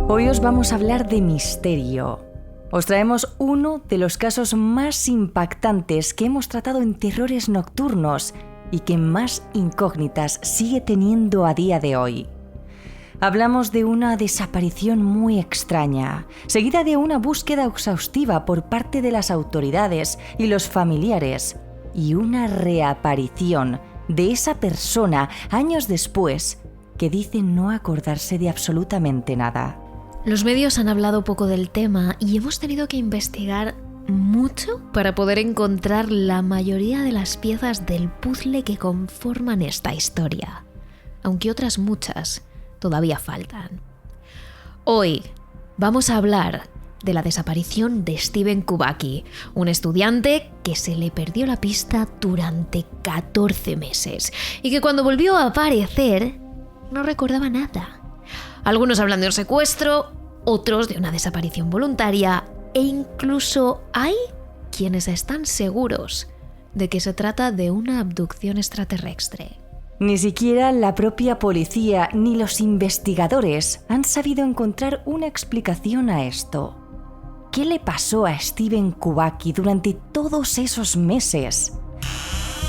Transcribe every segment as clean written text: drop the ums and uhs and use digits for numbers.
Hoy os vamos a hablar de misterio. Os traemos uno de los casos más impactantes que hemos tratado en Terrores Nocturnos y que más incógnitas sigue teniendo a día de hoy. Hablamos de una desaparición muy extraña, seguida de una búsqueda exhaustiva por parte de las autoridades y los familiares, y una reaparición de esa persona años después que dice no acordarse de absolutamente nada. Los medios han hablado poco del tema y hemos tenido que investigar mucho para poder encontrar la mayoría de las piezas del puzzle que conforman esta historia, aunque otras muchas todavía faltan. Hoy vamos a hablar de la desaparición de Steven Kubacki, un estudiante que se le perdió la pista durante 14 meses y que cuando volvió a aparecer no recordaba nada. Algunos hablan de un secuestro, otros de una desaparición voluntaria e incluso hay quienes están seguros de que se trata de una abducción extraterrestre. Ni siquiera la propia policía ni los investigadores han sabido encontrar una explicación a esto. ¿Qué le pasó a Steven Kubacki durante todos esos meses?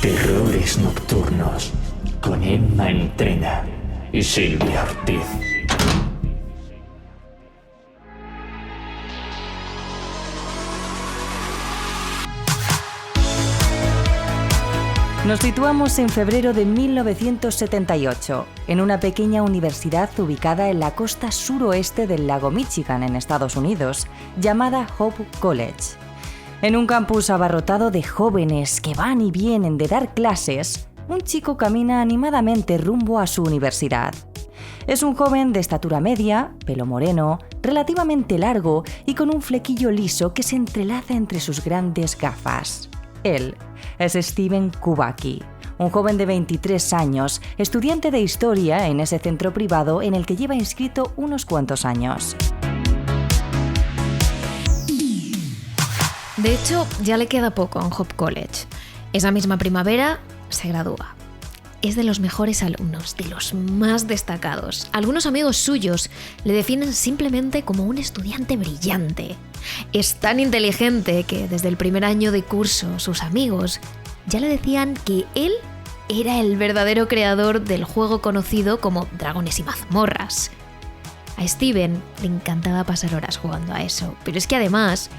Terrores Nocturnos con Emma Entrena y Silvia Ortiz. Nos situamos en febrero de 1978, en una pequeña universidad ubicada en la costa suroeste del lago Michigan, en Estados Unidos, llamada Hope College. En un campus abarrotado de jóvenes que van y vienen de dar clases, un chico camina animadamente rumbo a su universidad. Es un joven de estatura media, pelo moreno, relativamente largo y con un flequillo liso que se entrelaza entre sus grandes gafas. Él es Steven Kubacki, un joven de 23 años, estudiante de historia en ese centro privado en el que lleva inscrito unos cuantos años. De hecho, ya le queda poco en Hope College. Esa misma primavera se gradúa. Es de los mejores alumnos, de los más destacados. Algunos amigos suyos le definen simplemente como un estudiante brillante. Es tan inteligente que desde el primer año de curso sus amigos ya le decían que él era el verdadero creador del juego conocido como Dragones y Mazmorras. A Steven le encantaba pasar horas jugando a eso, pero es que además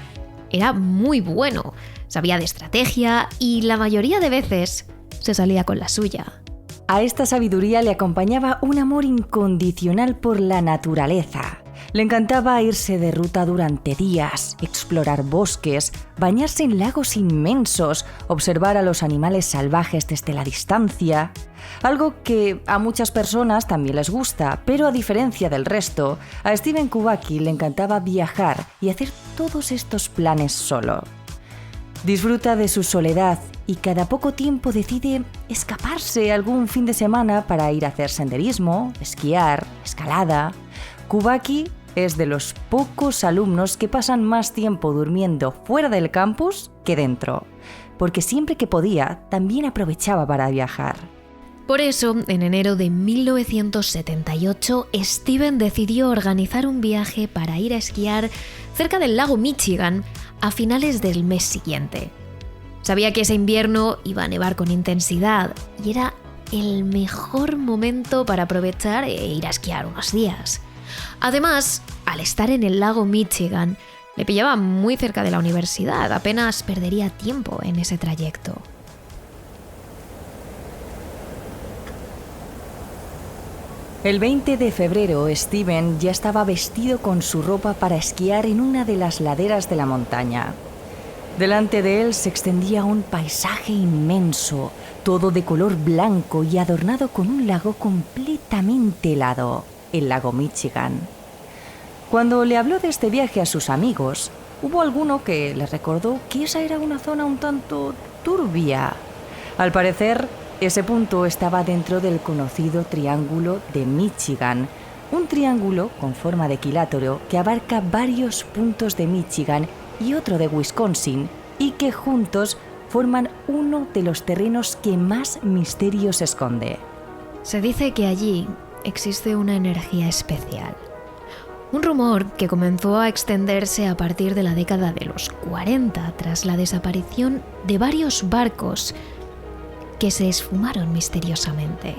era muy bueno, sabía de estrategia y la mayoría de veces se salía con la suya. A esta sabiduría le acompañaba un amor incondicional por la naturaleza. Le encantaba irse de ruta durante días, explorar bosques, bañarse en lagos inmensos, observar a los animales salvajes desde la distancia. Algo que a muchas personas también les gusta, pero a diferencia del resto, a Steven Kubacki le encantaba viajar y hacer todos estos planes solo. Disfruta de su soledad y cada poco tiempo decide escaparse algún fin de semana para ir a hacer senderismo, esquiar, escalada. Kubacki es de los pocos alumnos que pasan más tiempo durmiendo fuera del campus que dentro, porque siempre que podía también aprovechaba para viajar. Por eso, en enero de 1978, Steven decidió organizar un viaje para ir a esquiar cerca del lago Michigan a finales del mes siguiente. Sabía que ese invierno iba a nevar con intensidad y era el mejor momento para aprovechar e ir a esquiar unos días. Además, al estar en el lago Michigan, le pillaba muy cerca de la universidad, apenas perdería tiempo en ese trayecto. El 20 de febrero, Steven ya estaba vestido con su ropa para esquiar en una de las laderas de la montaña. Delante de él se extendía un paisaje inmenso, todo de color blanco y adornado con un lago completamente helado, el lago Michigan. Cuando le habló de este viaje a sus amigos, hubo alguno que le recordó que esa era una zona un tanto turbia. Al parecer, ese punto estaba dentro del conocido Triángulo de Michigan, un triángulo con forma de equilátero que abarca varios puntos de Michigan y otro de Wisconsin, y que juntos forman uno de los terrenos que más misterios esconde. Se dice que allí existe una energía especial, Un rumor que comenzó a extenderse a partir de la década de los 40 tras la desaparición de varios barcos que se esfumaron misteriosamente.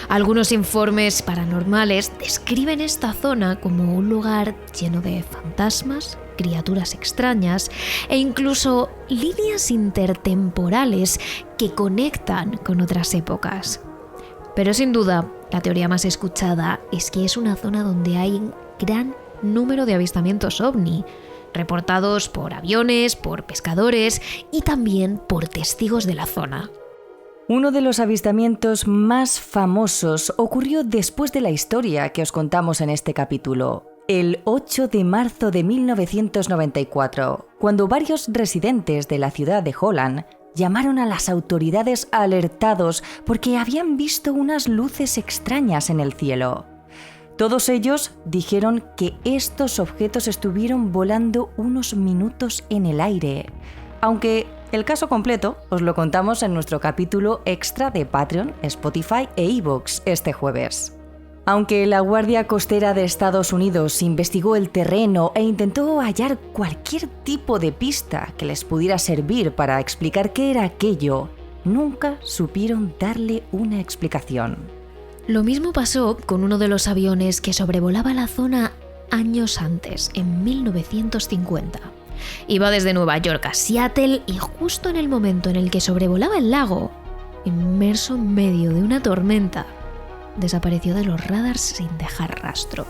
Algunos informes paranormales describen esta zona como un lugar lleno de fantasmas, criaturas extrañas e incluso líneas intertemporales que conectan con otras épocas. Pero sin duda, la teoría más escuchada es que es una zona donde hay un gran número de avistamientos ovni, reportados por aviones, por pescadores y también por testigos de la zona. Uno de los avistamientos más famosos ocurrió después de la historia que os contamos en este capítulo, el 8 de marzo de 1994, cuando varios residentes de la ciudad de Holland llamaron a las autoridades alertados porque habían visto unas luces extrañas en el cielo. Todos ellos dijeron que estos objetos estuvieron volando unos minutos en el aire, aunque el caso completo os lo contamos en nuestro capítulo extra de Patreon, Spotify e iVoox este jueves. Aunque la Guardia Costera de Estados Unidos investigó el terreno e intentó hallar cualquier tipo de pista que les pudiera servir para explicar qué era aquello, nunca supieron darle una explicación. Lo mismo pasó con uno de los aviones que sobrevolaba la zona años antes, en 1950. Iba desde Nueva York a Seattle y justo en el momento en el que sobrevolaba el lago, inmerso en medio de una tormenta, desapareció de los radars sin dejar rastro.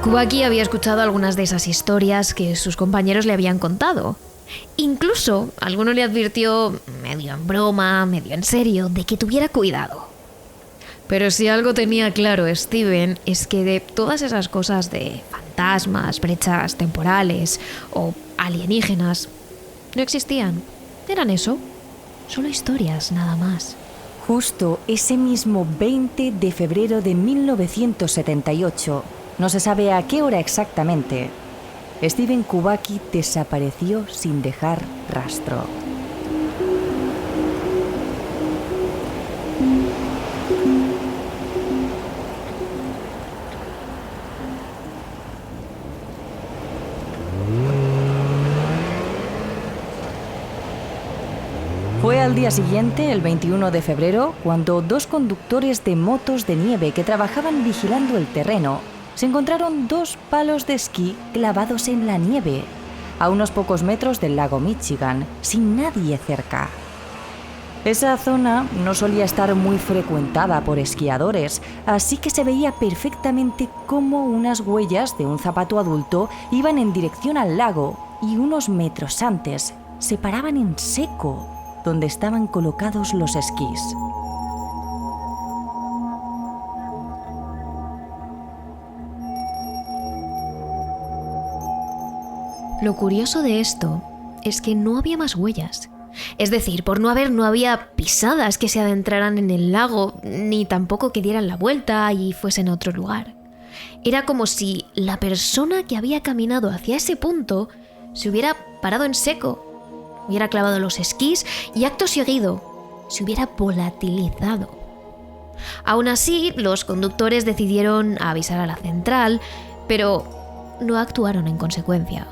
Kubaki había escuchado algunas de esas historias que sus compañeros le habían contado. Incluso alguno le advirtió, medio en broma, medio en serio, de que tuviera cuidado. Pero si algo tenía claro Steven es que de todas esas cosas de fantasmas, brechas temporales o alienígenas, no existían. Eran eso, solo historias, nada más. Justo ese mismo 20 de febrero de 1978, no se sabe a qué hora exactamente, Steven Kubaki desapareció sin dejar rastro. Fue al día siguiente, el 21 de febrero, cuando dos conductores de motos de nieve que trabajaban vigilando el terreno se encontraron dos palos de esquí clavados en la nieve, a unos pocos metros del lago Michigan, sin nadie cerca. Esa zona no solía estar muy frecuentada por esquiadores, así que se veía perfectamente cómo unas huellas de un zapato adulto iban en dirección al lago y unos metros antes se paraban en seco, donde estaban colocados los esquís. Lo curioso de esto es que no había más huellas. Es decir, por no había pisadas que se adentraran en el lago, ni tampoco que dieran la vuelta y fuesen a otro lugar. Era como si la persona que había caminado hacia ese punto se hubiera parado en seco, hubiera clavado los esquís y acto seguido se hubiera volatilizado. Aún así, los conductores decidieron avisar a la central, pero no actuaron en consecuencia.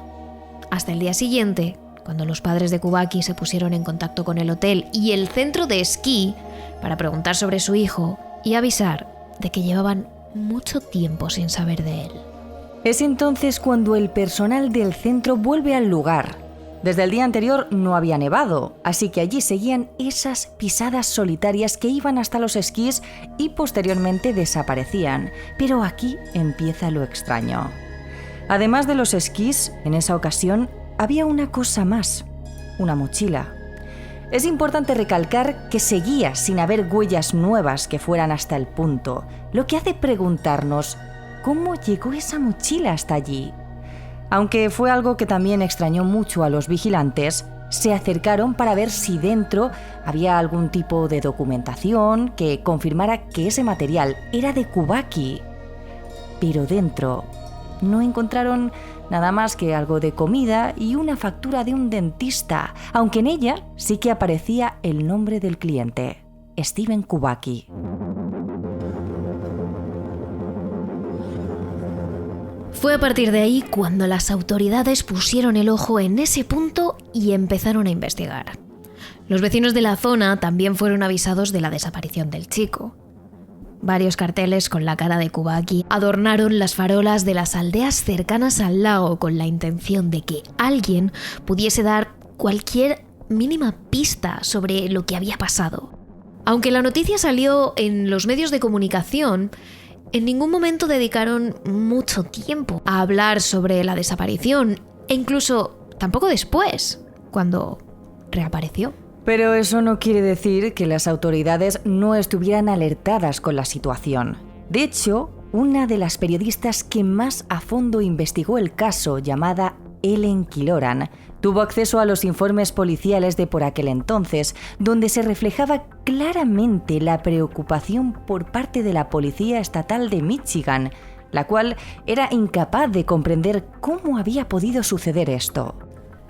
Hasta el día siguiente, cuando los padres de Kubaki se pusieron en contacto con el hotel y el centro de esquí para preguntar sobre su hijo y avisar de que llevaban mucho tiempo sin saber de él. Es entonces cuando el personal del centro vuelve al lugar. Desde el día anterior no había nevado, así que allí seguían esas pisadas solitarias que iban hasta los esquís y posteriormente desaparecían. Pero aquí empieza lo extraño. Además de los esquís, en esa ocasión había una cosa más, una mochila. Es importante recalcar que seguía sin haber huellas nuevas que fueran hasta el punto, lo que hace preguntarnos cómo llegó esa mochila hasta allí. Aunque fue algo que también extrañó mucho a los vigilantes, se acercaron para ver si dentro había algún tipo de documentación que confirmara que ese material era de Kubaki. Pero dentro no encontraron nada más que algo de comida y una factura de un dentista, aunque en ella sí que aparecía el nombre del cliente, Steven Kubaki. Fue a partir de ahí cuando las autoridades pusieron el ojo en ese punto y empezaron a investigar. Los vecinos de la zona también fueron avisados de la desaparición del chico. Varios carteles con la cara de Kubaki adornaron las farolas de las aldeas cercanas al lago con la intención de que alguien pudiese dar cualquier mínima pista sobre lo que había pasado. Aunque la noticia salió en los medios de comunicación, en ningún momento dedicaron mucho tiempo a hablar sobre la desaparición, e incluso tampoco después, cuando reapareció. Pero eso no quiere decir que las autoridades no estuvieran alertadas con la situación. De hecho, una de las periodistas que más a fondo investigó el caso, llamada Ellen Killoran, tuvo acceso a los informes policiales de por aquel entonces, donde se reflejaba claramente la preocupación por parte de la Policía Estatal de Michigan, la cual era incapaz de comprender cómo había podido suceder esto.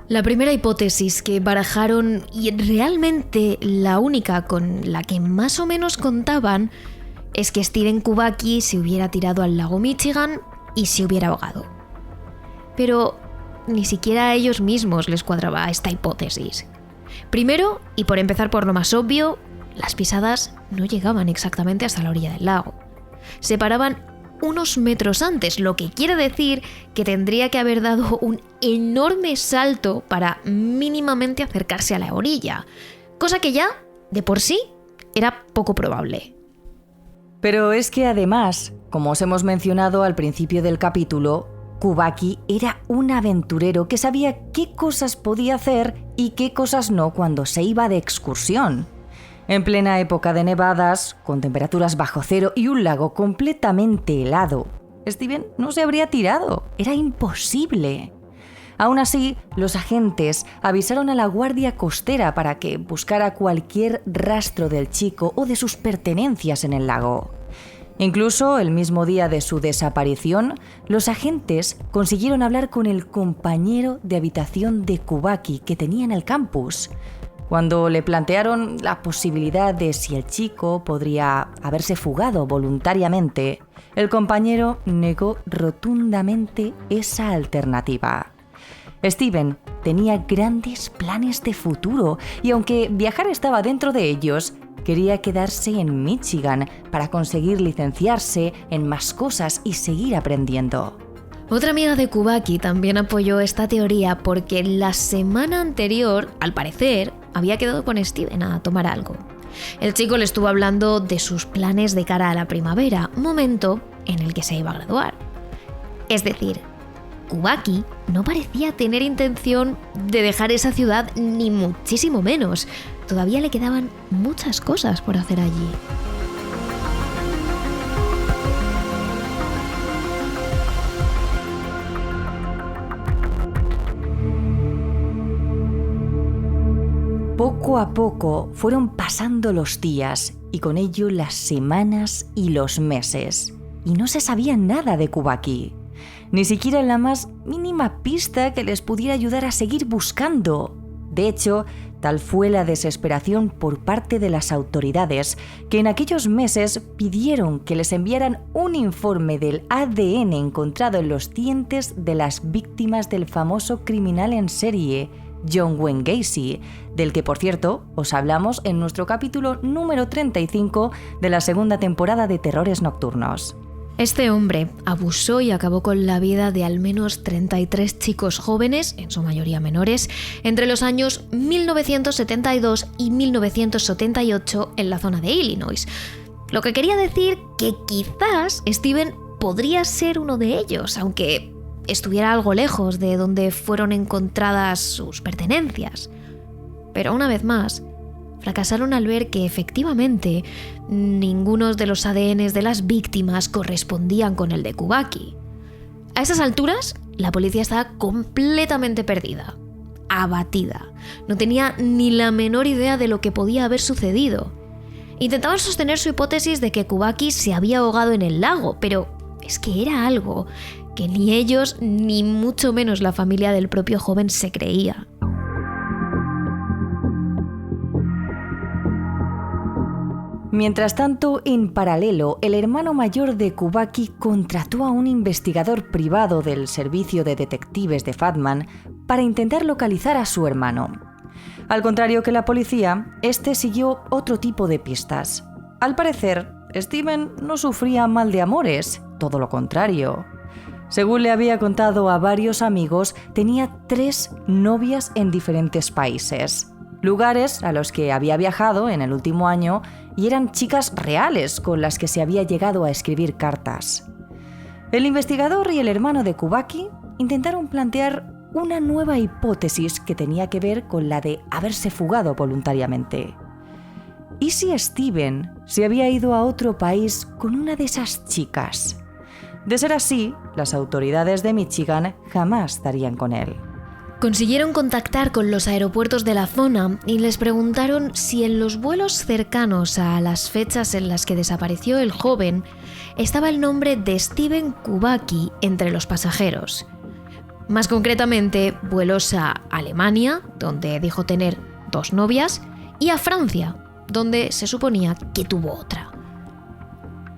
La primera hipótesis que barajaron, y realmente la única con la que más o menos contaban, es que Steven Kubaki se hubiera tirado al lago Michigan y se hubiera ahogado. Pero ni siquiera a ellos mismos les cuadraba esta hipótesis. Primero, y por empezar por lo más obvio, las pisadas no llegaban exactamente hasta la orilla del lago. Se paraban unos metros antes, lo que quiere decir que tendría que haber dado un enorme salto para mínimamente acercarse a la orilla, cosa que ya, de por sí, era poco probable. Pero es que además, como os hemos mencionado al principio del capítulo, Kubaki era un aventurero que sabía qué cosas podía hacer y qué cosas no cuando se iba de excursión. En plena época de nevadas, con temperaturas bajo cero y un lago completamente helado, Steven no se habría tirado. Era imposible. Aún así, los agentes avisaron a la Guardia Costera para que buscara cualquier rastro del chico o de sus pertenencias en el lago. Incluso el mismo día de su desaparición, los agentes consiguieron hablar con el compañero de habitación de Kubaki que tenía en el campus. Cuando le plantearon la posibilidad de si el chico podría haberse fugado voluntariamente, el compañero negó rotundamente esa alternativa. Steven tenía grandes planes de futuro y aunque viajar estaba dentro de ellos, quería quedarse en Michigan para conseguir licenciarse en más cosas y seguir aprendiendo. Otra amiga de Kubaki también apoyó esta teoría porque la semana anterior, al parecer, había quedado con Steven a tomar algo. El chico le estuvo hablando de sus planes de cara a la primavera, momento en el que se iba a graduar. Es decir, Kubaki no parecía tener intención de dejar esa ciudad ni muchísimo menos. Todavía le quedaban muchas cosas por hacer allí. Poco a poco fueron pasando los días y con ello las semanas y los meses. Y no se sabía nada de Kubaki. Ni siquiera la más mínima pista que les pudiera ayudar a seguir buscando. De hecho, tal fue la desesperación por parte de las autoridades que en aquellos meses pidieron que les enviaran un informe del ADN encontrado en los dientes de las víctimas del famoso criminal en serie, John Wayne Gacy, del que, por cierto, os hablamos en nuestro capítulo número 35 de la segunda temporada de Terrores Nocturnos. Este hombre abusó y acabó con la vida de al menos 33 chicos jóvenes, en su mayoría menores, entre los años 1972 y 1978 en la zona de Illinois. Lo que quería decir que quizás Steven podría ser uno de ellos, aunque estuviera algo lejos de donde fueron encontradas sus pertenencias. Pero una vez más, fracasaron al ver que efectivamente ninguno de los ADNs de las víctimas correspondían con el de Kubaki. A esas alturas, la policía estaba completamente perdida, abatida. No tenía ni la menor idea de lo que podía haber sucedido. Intentaban sostener su hipótesis de que Kubaki se había ahogado en el lago, pero es que era algo que ni ellos ni mucho menos la familia del propio joven se creía. Mientras tanto, en paralelo, el hermano mayor de Kubaki contrató a un investigador privado del servicio de detectives de Fatman para intentar localizar a su hermano. Al contrario que la policía, este siguió otro tipo de pistas. Al parecer, Steven no sufría mal de amores, todo lo contrario. Según le había contado a varios amigos, tenía 3 novias en diferentes países, lugares a los que había viajado en el último año, y eran chicas reales con las que se había llegado a escribir cartas. El investigador y el hermano de Kubaki intentaron plantear una nueva hipótesis que tenía que ver con la de haberse fugado voluntariamente. ¿Y si Steven se había ido a otro país con una de esas chicas? De ser así, las autoridades de Michigan jamás darían con él. Consiguieron contactar con los aeropuertos de la zona y les preguntaron si en los vuelos cercanos a las fechas en las que desapareció el joven estaba el nombre de Steven Kubaki entre los pasajeros. Más concretamente, vuelos a Alemania, donde dijo tener 2 novias, y a Francia, donde se suponía que tuvo otra.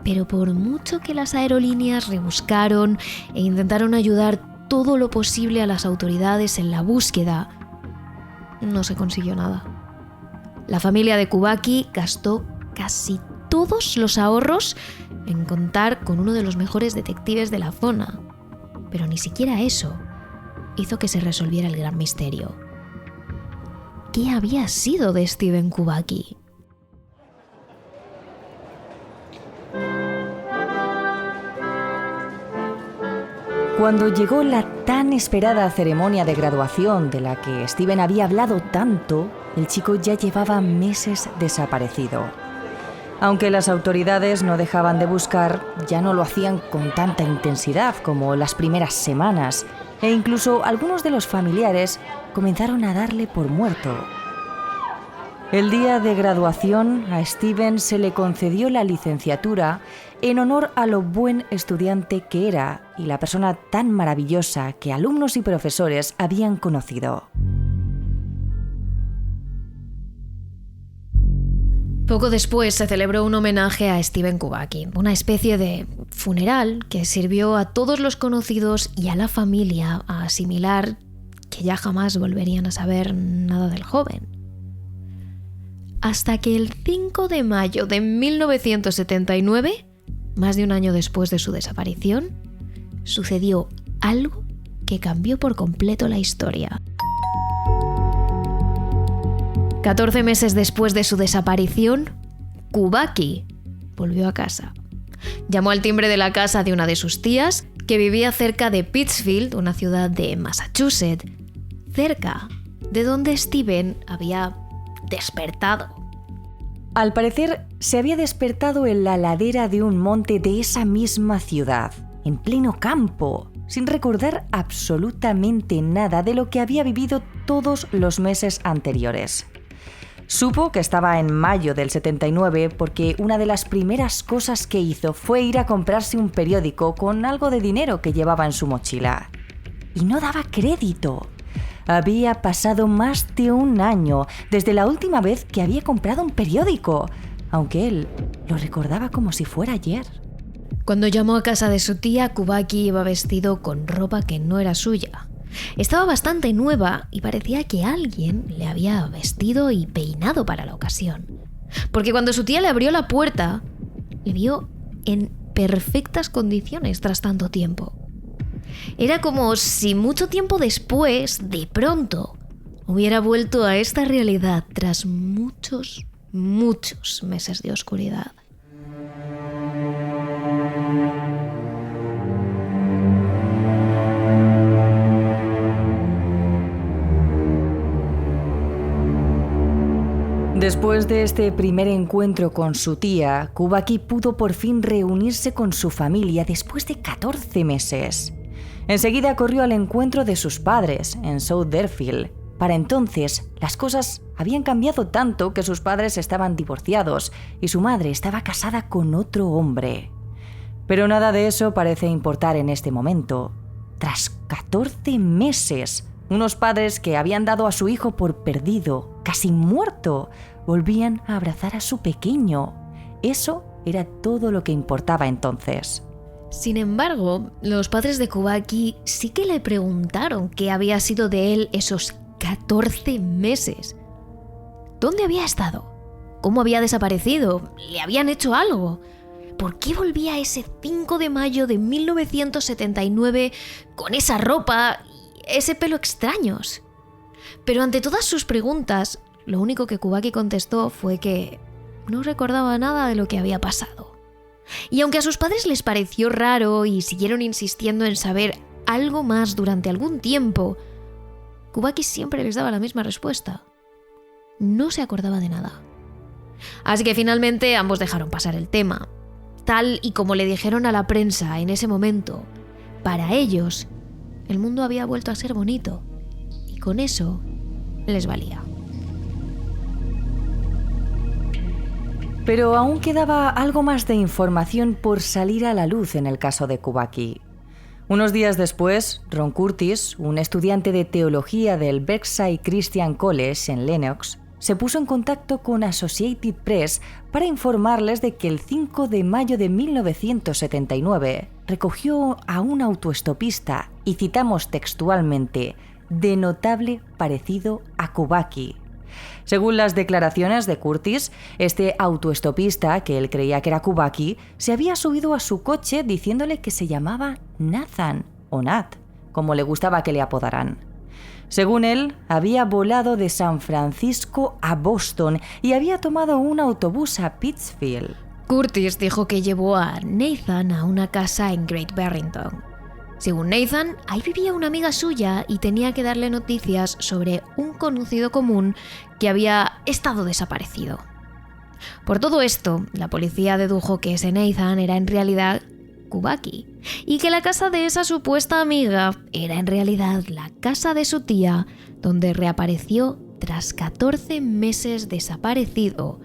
Pero por mucho que las aerolíneas rebuscaron e intentaron ayudar todo lo posible a las autoridades en la búsqueda, no se consiguió nada. La familia de Kubaki gastó casi todos los ahorros en contar con uno de los mejores detectives de la zona, pero ni siquiera eso hizo que se resolviera el gran misterio. ¿Qué había sido de Steven Kubaki? Cuando llegó la tan esperada ceremonia de graduación de la que Steven había hablado tanto, el chico ya llevaba meses desaparecido. Aunque las autoridades no dejaban de buscar, ya no lo hacían con tanta intensidad como las primeras semanas, e incluso algunos de los familiares comenzaron a darle por muerto. El día de graduación a Steven se le concedió la licenciatura en honor a lo buen estudiante que era y la persona tan maravillosa que alumnos y profesores habían conocido. Poco después se celebró un homenaje a Steven Kubaki, una especie de funeral que sirvió a todos los conocidos y a la familia a asimilar que ya jamás volverían a saber nada del joven. Hasta que el 5 de mayo de 1979, más de un año después de su desaparición, sucedió algo que cambió por completo la historia. 14 meses después de su desaparición, Kubaki volvió a casa. Llamó al timbre de la casa de una de sus tías, que vivía cerca de Pittsfield, una ciudad de Massachusetts, cerca de donde Steven había despertado. Al parecer, se había despertado en la ladera de un monte de esa misma ciudad, en pleno campo, sin recordar absolutamente nada de lo que había vivido todos los meses anteriores. Supo que estaba en mayo del 79 porque una de las primeras cosas que hizo fue ir a comprarse un periódico con algo de dinero que llevaba en su mochila. Y no daba crédito. Había pasado más de un año desde la última vez que había comprado un periódico, aunque él lo recordaba como si fuera ayer. Cuando llamó a casa de su tía, Kubaki iba vestido con ropa que no era suya. Estaba bastante nueva y parecía que alguien le había vestido y peinado para la ocasión. Porque cuando su tía le abrió la puerta, le vio en perfectas condiciones tras tanto tiempo. Era como si mucho tiempo después, de pronto, hubiera vuelto a esta realidad tras muchos meses de oscuridad. Después de este primer encuentro con su tía, Kubaki pudo por fin reunirse con su familia después de 14 meses. Enseguida corrió al encuentro de sus padres en South Deerfield. Para entonces, las cosas habían cambiado tanto que sus padres estaban divorciados y su madre estaba casada con otro hombre. Pero nada de eso parece importar en este momento. Tras 14 meses, unos padres que habían dado a su hijo por perdido, casi muerto, volvían a abrazar a su pequeño. Eso era todo lo que importaba entonces. Sin embargo, los padres de Kubaki sí que le preguntaron qué había sido de él esos 14 meses. ¿Dónde había estado? ¿Cómo había desaparecido? ¿Le habían hecho algo? ¿Por qué volvía ese 5 de mayo de 1979 con esa ropa y ese pelo extraños? Pero ante todas sus preguntas, lo único que Kubaki contestó fue que no recordaba nada de lo que había pasado. Y aunque a sus padres les pareció raro y siguieron insistiendo en saber algo más durante algún tiempo, Kubaki siempre les daba la misma respuesta. No se acordaba de nada. Así que finalmente ambos dejaron pasar el tema. Tal y como le dijeron a la prensa en ese momento, para ellos, el mundo había vuelto a ser bonito. Y con eso les valía. Pero aún quedaba algo más de información por salir a la luz en el caso de Kubaki. Unos días después, Ron Curtis, un estudiante de teología del Berkside Christian College en Lenox, se puso en contacto con Associated Press para informarles de que el 5 de mayo de 1979 recogió a un autoestopista, y citamos textualmente, de notable parecido a Kubaki. Según las declaraciones de Curtis, este autoestopista, que él creía que era Kubaki, se había subido a su coche diciéndole que se llamaba Nathan, o Nat, como le gustaba que le apodaran. Según él, había volado de San Francisco a Boston y había tomado un autobús a Pittsfield. Curtis dijo que llevó a Nathan a una casa en Great Barrington. Según Nathan, ahí vivía una amiga suya y tenía que darle noticias sobre un conocido común que había estado desaparecido. Por todo esto, la policía dedujo que ese Nathan era en realidad Kubaki y que la casa de esa supuesta amiga era en realidad la casa de su tía, donde reapareció tras 14 meses desaparecido,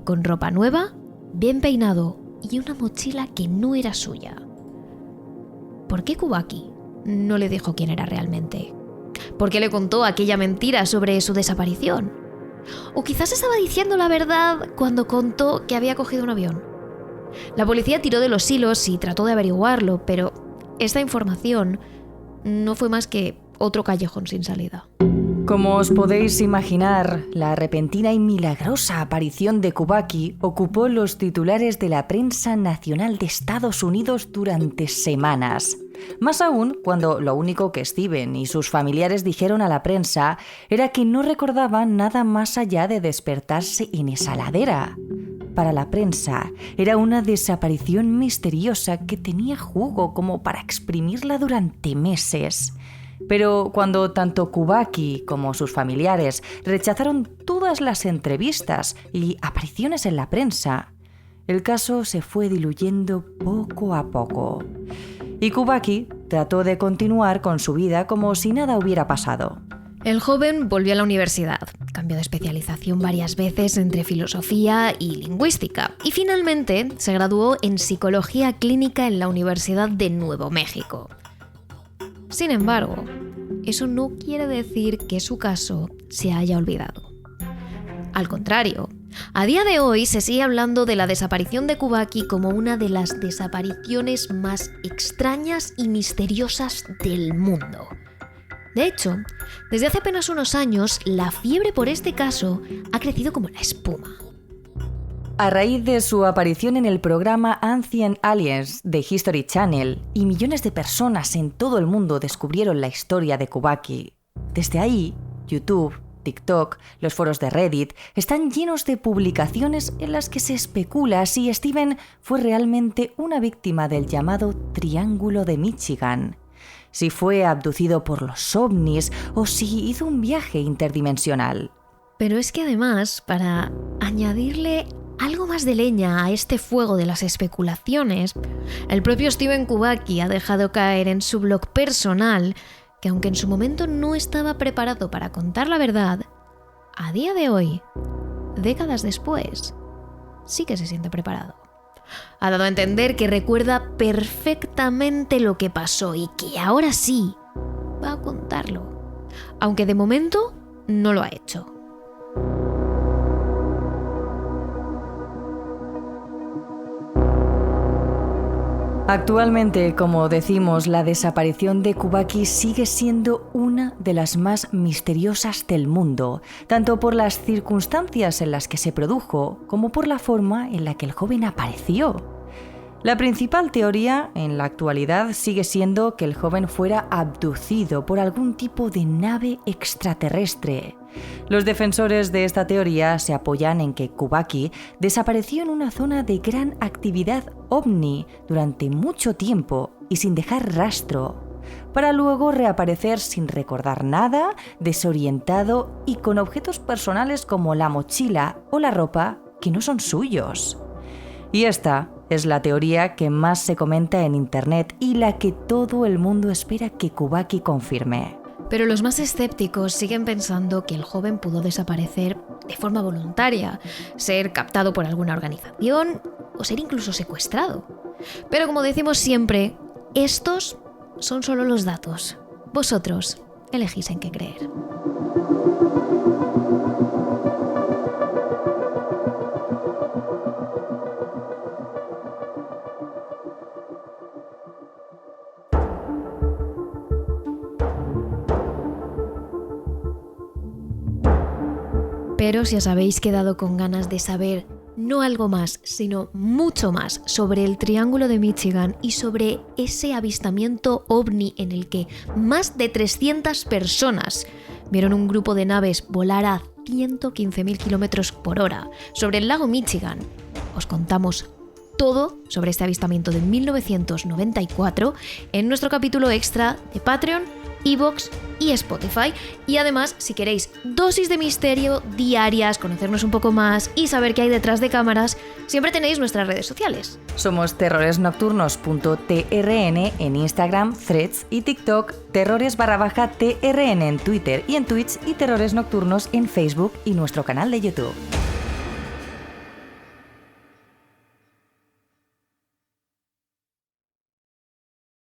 con ropa nueva, bien peinado y una mochila que no era suya. ¿Por qué Kubaki no le dijo quién era realmente? ¿Por qué le contó aquella mentira sobre su desaparición? ¿O quizás estaba diciendo la verdad cuando contó que había cogido un avión? La policía tiró de los hilos y trató de averiguarlo, pero esta información no fue más que otro callejón sin salida. Como os podéis imaginar, la repentina y milagrosa aparición de Kubaki ocupó los titulares de la prensa nacional de Estados Unidos durante semanas. Más aún cuando lo único que Steven y sus familiares dijeron a la prensa era que no recordaban nada más allá de despertarse en esa ladera. Para la prensa, era una desaparición misteriosa que tenía jugo como para exprimirla durante meses. Pero cuando tanto Kubaki como sus familiares rechazaron todas las entrevistas y apariciones en la prensa, el caso se fue diluyendo poco a poco. Y Kubaki trató de continuar con su vida como si nada hubiera pasado. El joven volvió a la universidad, cambió de especialización varias veces entre filosofía y lingüística y finalmente se graduó en psicología clínica en la Universidad de Nuevo México. Sin embargo, eso no quiere decir que su caso se haya olvidado. Al contrario, a día de hoy se sigue hablando de la desaparición de Kubaki como una de las desapariciones más extrañas y misteriosas del mundo. De hecho, desde hace apenas unos años, la fiebre por este caso ha crecido como la espuma. A raíz de su aparición en el programa Ancient Aliens de History Channel, y millones de personas en todo el mundo descubrieron la historia de Kubaki. Desde ahí, YouTube, TikTok, los foros de Reddit están llenos de publicaciones en las que se especula si Steven fue realmente una víctima del llamado Triángulo de Michigan, si fue abducido por los ovnis o si hizo un viaje interdimensional. Pero es que además, para añadirle algo más de leña a este fuego de las especulaciones, el propio Steven Kubaki ha dejado caer en su blog personal que, aunque en su momento no estaba preparado para contar la verdad, a día de hoy, décadas después, sí que se siente preparado. Ha dado a entender que recuerda perfectamente lo que pasó y que ahora sí va a contarlo, aunque de momento no lo ha hecho. Actualmente, como decimos, la desaparición de Kouvaky sigue siendo una de las más misteriosas del mundo, tanto por las circunstancias en las que se produjo como por la forma en la que el joven apareció. La principal teoría en la actualidad sigue siendo que el joven fuera abducido por algún tipo de nave extraterrestre. Los defensores de esta teoría se apoyan en que Kouvaky desapareció en una zona de gran actividad ovni durante mucho tiempo y sin dejar rastro, para luego reaparecer sin recordar nada, desorientado y con objetos personales como la mochila o la ropa que no son suyos. Y esta es la teoría que más se comenta en Internet y la que todo el mundo espera que Kouvaky confirme. Pero los más escépticos siguen pensando que el joven pudo desaparecer de forma voluntaria, ser captado por alguna organización o ser incluso secuestrado. Pero como decimos siempre, estos son solo los datos. Vosotros elegís en qué creer. Pero si os habéis quedado con ganas de saber no algo más, sino mucho más sobre el Triángulo de Michigan y sobre ese avistamiento ovni en el que más de 300 personas vieron un grupo de naves volar a 115.000 km por hora sobre el lago Michigan, os contamos todo sobre este avistamiento de 1994 en nuestro capítulo extra de Patreon, iVoox y Spotify. Y además, si queréis dosis de misterio diarias, conocernos un poco más y saber qué hay detrás de cámaras, siempre tenéis nuestras redes sociales. Somos terroresnocturnos.trn en Instagram, Threads y TikTok, terrores_TRN en Twitter y en Twitch y Terrores Nocturnos en Facebook y nuestro canal de YouTube.